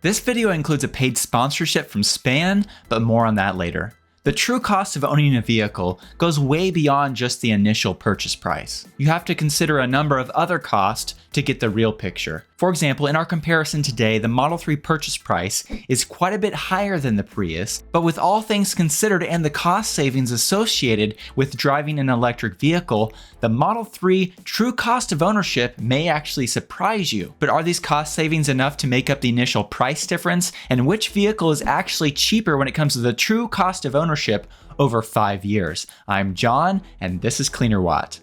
This video includes a paid sponsorship from Span, but more on that later. The true cost of owning a vehicle goes way beyond just the initial purchase price. You have to consider a number of other costs to get the real picture. For example, in our comparison today, the Model 3 purchase price is quite a bit higher than the Prius, but with all things considered and the cost savings associated with driving an electric vehicle, the Model 3 true cost of ownership may actually surprise you. But are these cost savings enough to make up the initial price difference? And which vehicle is actually cheaper when it comes to the true cost of ownership over 5 years? I'm John, and this is Cleanerwatt.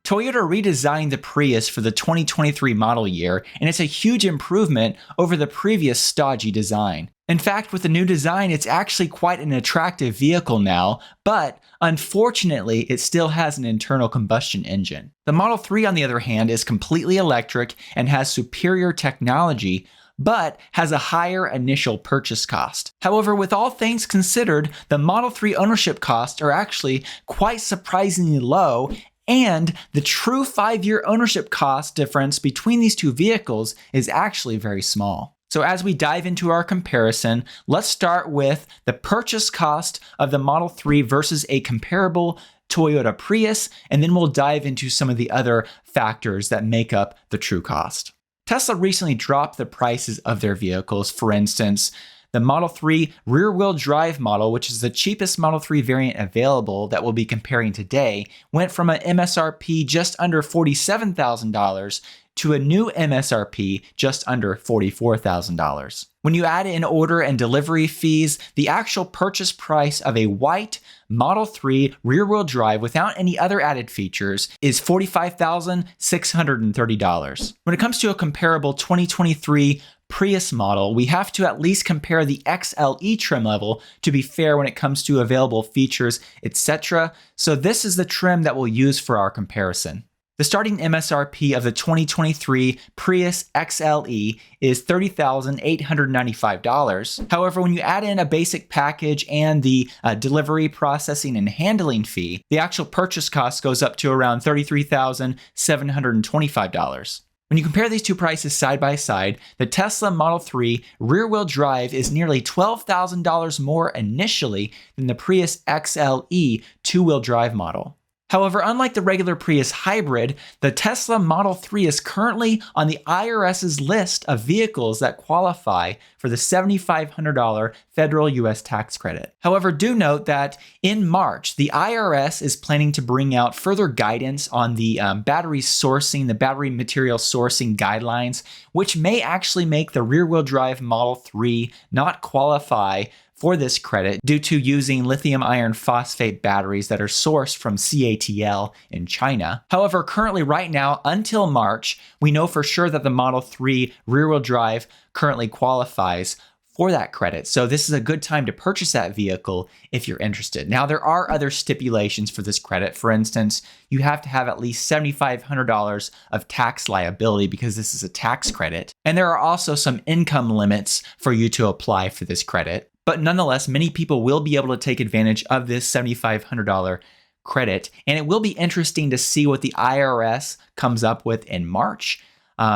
Toyota redesigned the Prius for the 2023 model year, and it's a huge improvement over the previous stodgy design. In fact, with the new design, it's actually quite an attractive vehicle now, but unfortunately, it still has an internal combustion engine. The Model 3, on the other hand, is completely electric and has superior technology, but has a higher initial purchase cost. However, with all things considered, the Model 3 ownership costs are actually quite surprisingly low, and the true 5-year ownership cost difference between these two vehicles is actually very small. So as we dive into our comparison, let's start with the purchase cost of the Model 3 versus a comparable Toyota Prius, and then we'll dive into some of the other factors that make up the true cost. Tesla recently dropped the prices of their vehicles. For instance, the Model 3 rear-wheel drive model, which is the cheapest Model 3 variant available that we'll be comparing today, went from an MSRP just under $47,000 to a new MSRP just under $44,000. When you add in order and delivery fees, the actual purchase price of a white Model 3 rear-wheel drive without any other added features is $45,630. When it comes to a comparable 2023 Prius model, we have to at least compare the XLE trim level to be fair when it comes to available features, etc. So this is the trim that we'll use for our comparison. The starting MSRP of the 2023 Prius XLE is $30,895. However, when you add in a basic package and the delivery, processing, and handling fee, the actual purchase cost goes up to around $33,725. When you compare these two prices side by side, the Tesla Model 3 rear-wheel drive is nearly $12,000 more initially than the Prius XLE two-wheel drive model. However, unlike the regular Prius hybrid, the Tesla Model 3 is currently on the IRS's list of vehicles that qualify for the $7,500 federal US tax credit. However, do note that in March, the IRS is planning to bring out further guidance on the battery sourcing, the battery material sourcing guidelines, which may actually make the rear-wheel drive Model 3 not qualify for this credit due to using lithium iron phosphate batteries that are sourced from CATL in China. However, currently right now, until March, we know for sure that the Model 3 rear-wheel drive currently qualifies for that credit. So this is a good time to purchase that vehicle if you're interested. Now, there are other stipulations for this credit. For instance, you have to have at least $7,500 of tax liability because this is a tax credit. And there are also some income limits for you to apply for this credit. But nonetheless, many people will be able to take advantage of this $7,500 credit. And it will be interesting to see what the IRS comes up with in March.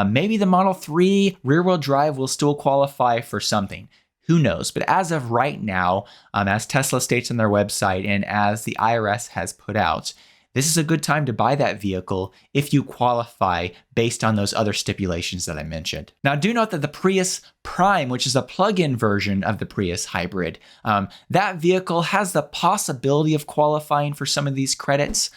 Maybe the Model 3 rear-wheel drive will still qualify for something. Who knows? But as of right now, as Tesla states on their website and as the IRS has put out, this is a good time to buy that vehicle if you qualify based on those other stipulations that I mentioned. Now, do note that the Prius Prime, which is a plug-in version of the Prius hybrid, that vehicle has the possibility of qualifying for some of these credits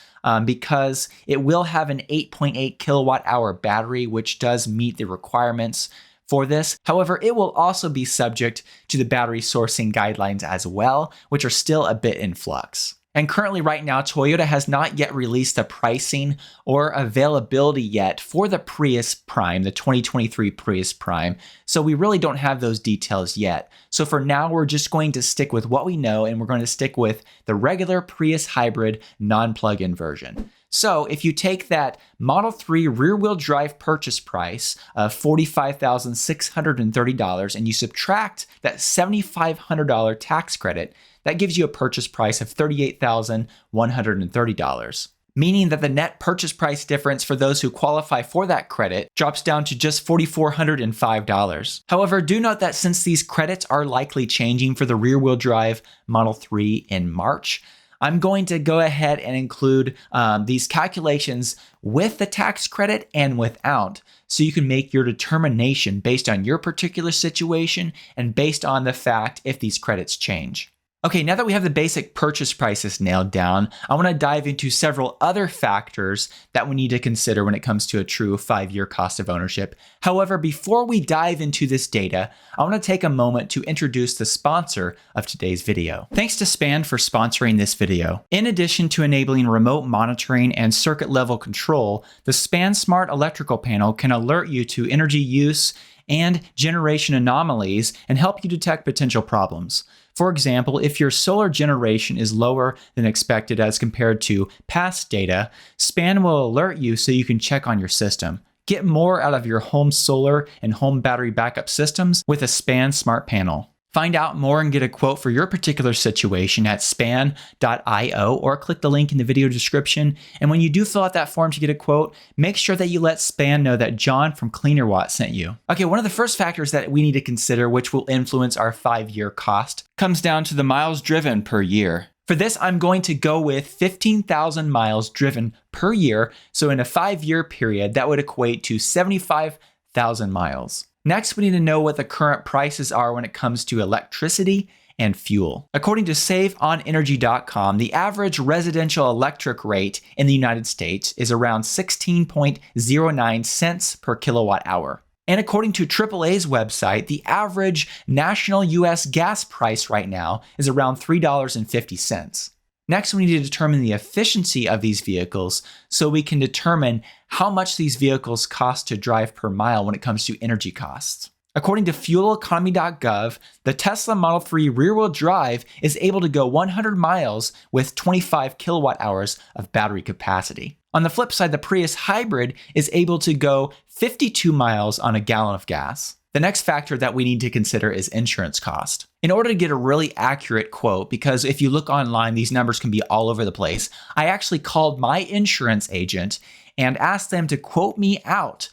because it will have an 8.8 kilowatt hour battery, which does meet the requirements for this. However, it will also be subject to the battery sourcing guidelines as well, which are still a bit in flux. And currently right now, Toyota has not yet released the pricing or availability yet for the Prius Prime, the 2023 Prius Prime. So we really don't have those details yet. So for now, we're just going to stick with what we know, and we're going to stick with the regular Prius hybrid non-plug-in version. So if you take that Model 3 rear-wheel drive purchase price of $45,630 and you subtract that $7,500 tax credit, that gives you a purchase price of $38,130. meaning that the net purchase price difference for those who qualify for that credit drops down to just $4,405. However, do note that since these credits are likely changing for the rear-wheel drive Model 3 in March, I'm going to go ahead and include these calculations with the tax credit and without, so you can make your determination based on your particular situation and based on the fact if these credits change. Okay, now that we have the basic purchase prices nailed down, I want to dive into several other factors that we need to consider when it comes to a true 5-year cost of ownership. However, before we dive into this data, I want to take a moment to introduce the sponsor of today's video. Thanks to Span for sponsoring this video. In addition to enabling remote monitoring and circuit level control, the Span Smart Electrical Panel can alert you to energy use and generation anomalies and help you detect potential problems. For example, if your solar generation is lower than expected as compared to past data, Span will alert you so you can check on your system. Get more out of your home solar and home battery backup systems with a Span Smart Panel. Find out more and get a quote for your particular situation at span.io or click the link in the video description. And when you do fill out that form to get a quote, make sure that you let Span know that John from Cleanerwatt sent you. Okay, one of the first factors that we need to consider, which will influence our 5-year cost, comes down to the miles driven per year. For this, I'm going to go with 15,000 miles driven per year. So in a 5-year period, that would equate to 75,000 miles. Next, we need to know what the current prices are when it comes to electricity and fuel. According to SaveOnEnergy.com, the average residential electric rate in the United States is around 16.09 cents per kilowatt hour. And according to AAA's website, the average national US gas price right now is around $3.50. Next, we need to determine the efficiency of these vehicles so we can determine how much these vehicles cost to drive per mile when it comes to energy costs. According to fueleconomy.gov, the Tesla Model 3 rear-wheel drive is able to go 100 miles with 25 kilowatt hours of battery capacity. On the flip side, the Prius hybrid is able to go 52 miles on a gallon of gas. The next factor that we need to consider is insurance cost. In order to get a really accurate quote, because if you look online, these numbers can be all over the place, I actually called my insurance agent and asked them to quote me out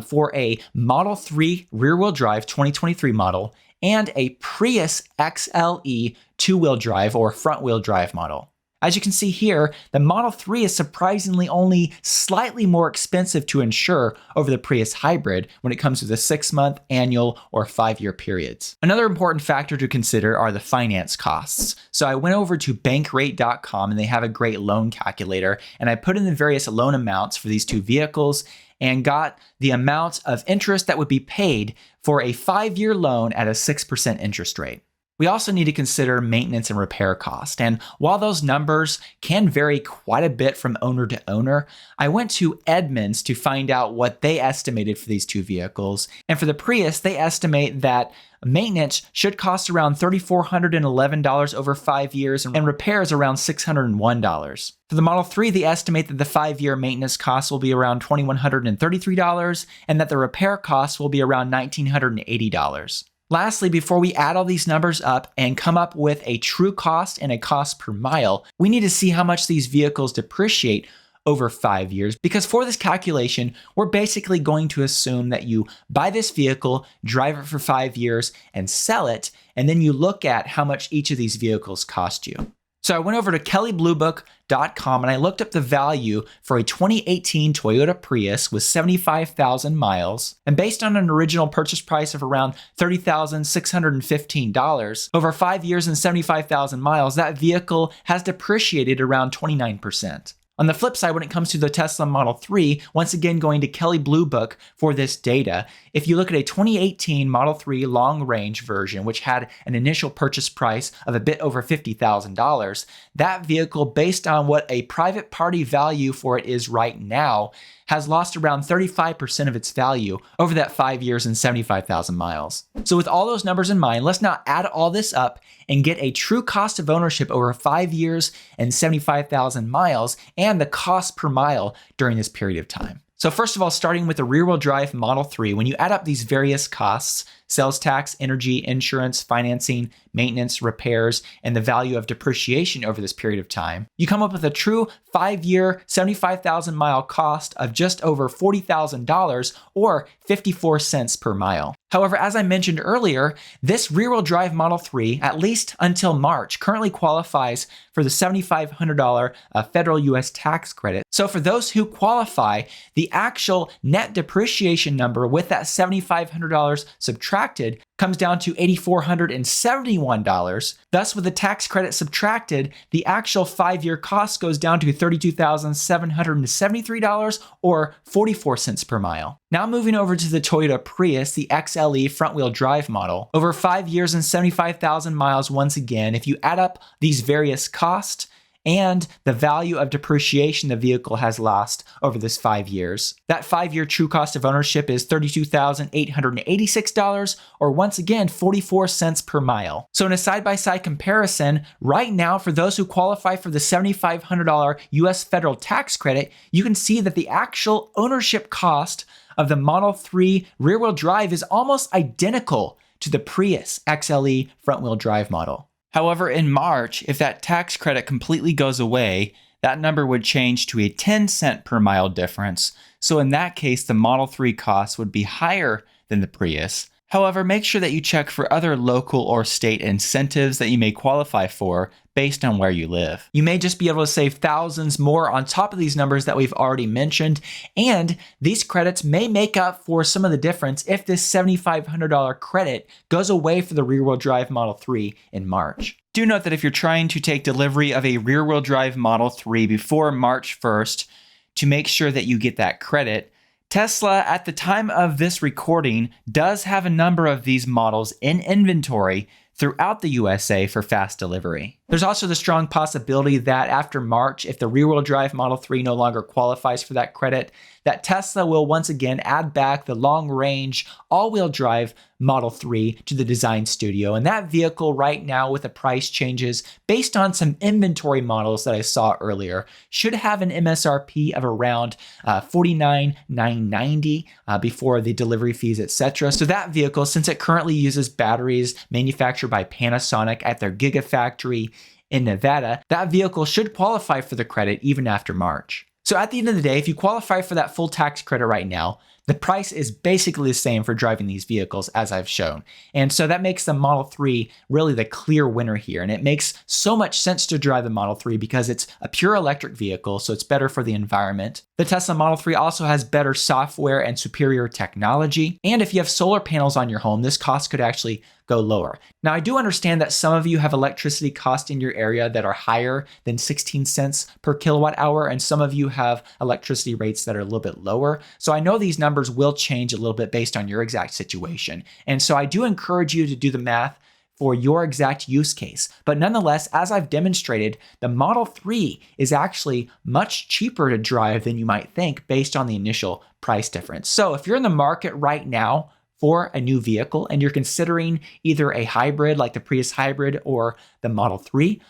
for a Model 3 rear-wheel drive 2023 model and a Prius XLE two-wheel drive or front-wheel drive model. As you can see here, the Model 3 is surprisingly only slightly more expensive to insure over the Prius hybrid when it comes to the 6-month, annual, or 5-year periods. Another important factor to consider are the finance costs. So I went over to bankrate.com and they have a great loan calculator, and I put in the various loan amounts for these two vehicles and got the amount of interest that would be paid for a 5-year loan at a 6% interest rate. We also need to consider maintenance and repair cost. And while those numbers can vary quite a bit from owner to owner, I went to Edmunds to find out what they estimated for these two vehicles. And for the Prius, they estimate that maintenance should cost around $3,411 over 5 years and repairs around $601. For the Model 3, they estimate that the 5-year maintenance cost will be around $2,133 and that the repair cost will be around $1,980. Lastly, before we add all these numbers up and come up with a true cost and a cost per mile, we need to see how much these vehicles depreciate over 5 years, because for this calculation, we're basically going to assume that you buy this vehicle, drive it for 5 years, and sell it, and then you look at how much each of these vehicles cost you. So I went over to kellybluebook.com and I looked up the value for a 2018 Toyota Prius with 75,000 miles. And based on an original purchase price of around $30,615, over 5 years and 75,000 miles, that vehicle has depreciated around 29%. On the flip side, when it comes to the Tesla Model 3, once again going to Kelley Blue Book for this data, if you look at a 2018 Model 3 long range version, which had an initial purchase price of a bit over $50,000, that vehicle, based on what a private party value for it is right now, has lost around 35% of its value over that 5 years and 75,000 miles. So with all those numbers in mind, let's now add all this up and get a true cost of ownership over 5 years and 75,000 miles and the cost per mile during this period of time. So first of all, starting with the rear-wheel drive Model 3, when you add up these various costs, sales tax, energy, insurance, financing, maintenance, repairs, and the value of depreciation over this period of time, you come up with a true 5-year, 75,000 mile cost of just over $40,000 or 54 cents per mile. However, as I mentioned earlier, this rear-wheel drive Model 3, at least until March, currently qualifies for the $7,500 federal U.S. tax credit. So for those who qualify, the actual net depreciation number with that $7,500 subtracted comes down to $8,471. Thus, with the tax credit subtracted, the actual 5-year cost goes down to $32,773 or 44 cents per mile. Now moving over to the Toyota Prius, the XLE front-wheel drive model. Over 5 years and 75,000 miles once again, if you add up these various costs and the value of depreciation the vehicle has lost over this 5 years, that 5-year true cost of ownership is $32,886, or once again, 44 cents per mile. So in a side-by-side comparison, right now, for those who qualify for the $7,500 US federal tax credit, you can see that the actual ownership cost of the Model 3 rear-wheel drive is almost identical to the Prius XLE front-wheel drive model. However, in March, if that tax credit completely goes away, that number would change to a 10-cent per mile difference. So in that case, the Model 3 cost would be higher than the Prius. However, make sure that you check for other local or state incentives that you may qualify for based on where you live. You may just be able to save thousands more on top of these numbers that we've already mentioned, and these credits may make up for some of the difference if this $7,500 credit goes away for the rear-wheel drive Model 3 in March. Do note that if you're trying to take delivery of a rear-wheel drive Model 3 before March 1st, to make sure that you get that credit, Tesla, at the time of this recording, does have a number of these models in inventory throughout the USA for fast delivery. There's also the strong possibility that after March, if the rear-wheel drive Model 3 no longer qualifies for that credit, that Tesla will once again add back the long-range all-wheel drive Model 3 to the design studio. And that vehicle right now, with the price changes based on some inventory models that I saw earlier, should have an MSRP of around $49,990 before the delivery fees, etc. So that vehicle, since it currently uses batteries manufactured by Panasonic at their Gigafactory in Nevada, that vehicle should qualify for the credit even after March. So at the end of the day, if you qualify for that full tax credit right now, the price is basically the same for driving these vehicles as I've shown. And so that makes the Model 3 really the clear winner here. And it makes so much sense to drive the Model 3 because it's a pure electric vehicle, so it's better for the environment. The Tesla Model 3 also has better software and superior technology. And if you have solar panels on your home, this cost could actually go lower. Now, I do understand that some of you have electricity costs in your area that are higher than 16 cents per kilowatt hour, and some of you have electricity rates that are a little bit lower. So I know these numbers will change a little bit based on your exact situation. And so I do encourage you to do the math for your exact use case. But nonetheless, as I've demonstrated, the Model 3 is actually much cheaper to drive than you might think based on the initial price difference. So if you're in the market right now for a new vehicle and you're considering either a hybrid like the Prius hybrid or the Model 3,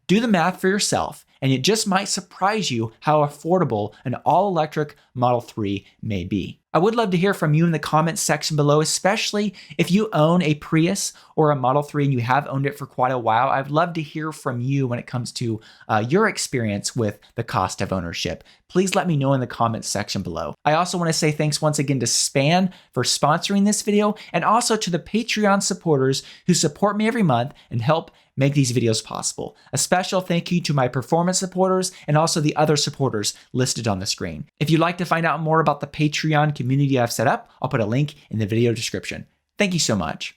do the math for yourself, and it just might surprise you how affordable an all-electric Model 3 may be. I would love to hear from you in the comments section below, especially if you own a Prius or a Model 3 and you have owned it for quite a while. I'd love to hear from you when it comes to your experience with the cost of ownership. Please let me know in the comments section below. I also want to say thanks once again to Span for sponsoring this video, and also to the Patreon supporters who support me every month and help make these videos possible. A special thank you to my performance supporters and also the other supporters listed on the screen. If you'd like to find out more about the Patreon community I've set up, I'll put a link in the video description. Thank you so much.